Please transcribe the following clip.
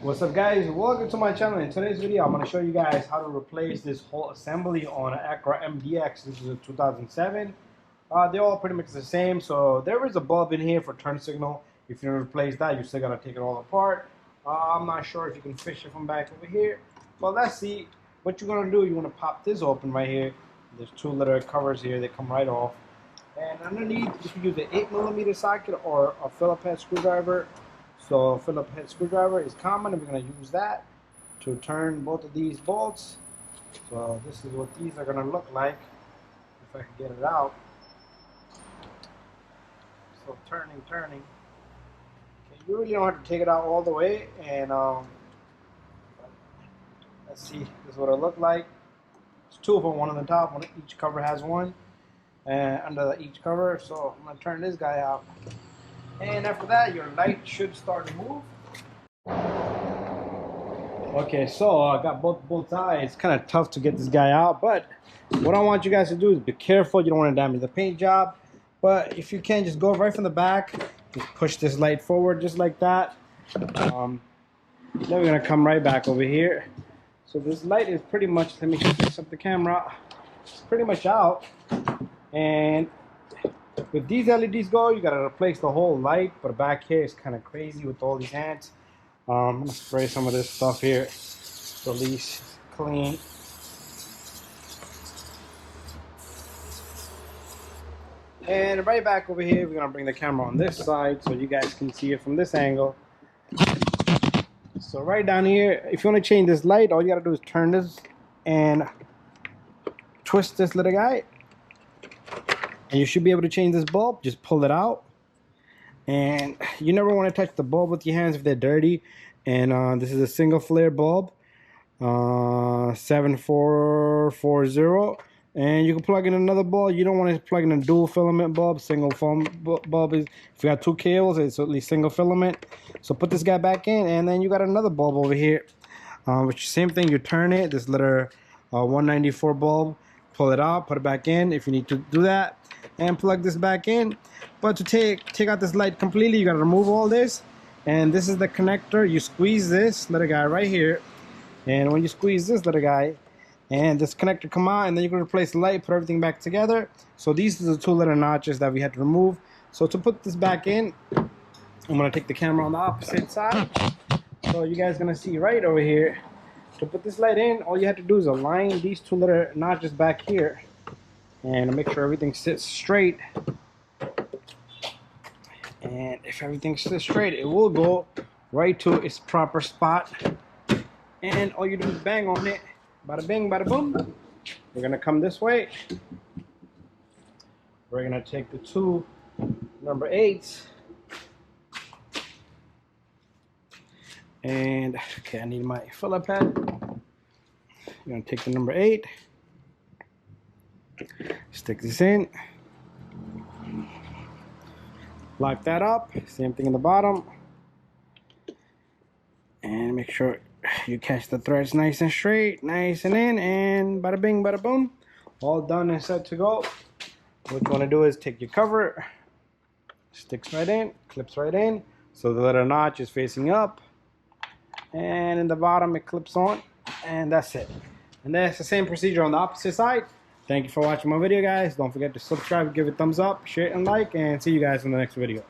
What's up, guys? Welcome to my channel. In today's video I'm going to show you guys how to replace this whole assembly on an Acura MDX. This is a 2007. They're all pretty much the same, so there is a bulb in here for turn signal. If you replace that, you're still going to take it all apart. I'm not sure if you can fish it from back over here, but let's see. What you're going to do, you want to pop this open right here. There's two little covers here that come right off, and underneath you can use an 8mm socket or a Phillips head screwdriver. So Phillips head screwdriver is common, and we're going to use that to turn both of these bolts. So this is what these are going to look like if I can get it out. So turning. Okay, you really don't have to take it out all the way, and let's see, this is what it look like. There's two of them, one on the top, one each cover has one, and under each cover. So I'm going to turn this guy out. And after that, your light should start to move. Okay, so I got both sides. It's kind of tough to get this guy out, but what I want you guys to do is be careful. You don't want to damage the paint job, but if you can, just go right from the back. Just push this light forward just like that. Then we're gonna come right back over here. So this light is pretty much, let me fix up the camera. It's pretty much out, and with these LEDs go, you gotta replace the whole light, but back here is kind of crazy with all these ants. I'm gonna spray some of this stuff here so at least clean. And right back over here, we're gonna bring the camera on this side so you guys can see it from this angle. So right down here, if you want to change this light, all you gotta do is turn this and twist this little guy. And you should be able to change this bulb. Just pull it out, and you never want to touch the bulb with your hands if they're dirty. And this is a single flare bulb, 7440, and you can plug in another bulb. You don't want to plug in a dual filament bulb. Single bulb is, if you got two cables, it's at least single filament. So put this guy back in, and then you got another bulb over here, which same thing. You turn it, this little 194 bulb, pull it out, put it back in if you need to do that, and plug this back in. But to take out this light completely, you got to remove all this, and this is the connector. You squeeze this little guy right here, and when you squeeze this little guy and this connector come out, and then you can replace the light, put everything back together. So these are the two little notches that we had to remove. So to put this back in, I'm going to take the camera on the opposite side, so you guys going to see right over here. To put this light in, all you have to do is align these two little notches back here and make sure everything sits straight. And if everything sits straight, it will go right to its proper spot. And all you do is bang on it. Bada bing, bada boom. We're gonna come this way. We're gonna take the two number 8s. And okay, I need my Phillips head. I'm gonna take the number 8, stick this in, lock that up. Same thing in the bottom, and make sure you catch the threads nice and straight, nice and in, and bada bing, bada boom, all done and set to go. What you want to do is take your cover, sticks right in, clips right in, so the little notch is facing up. And in the bottom it clips on, and that's it. And that's the same procedure on the opposite side. Thank you for watching my video, guys. Don't forget to subscribe, give it a thumbs up, share and like, and see you guys in the next video.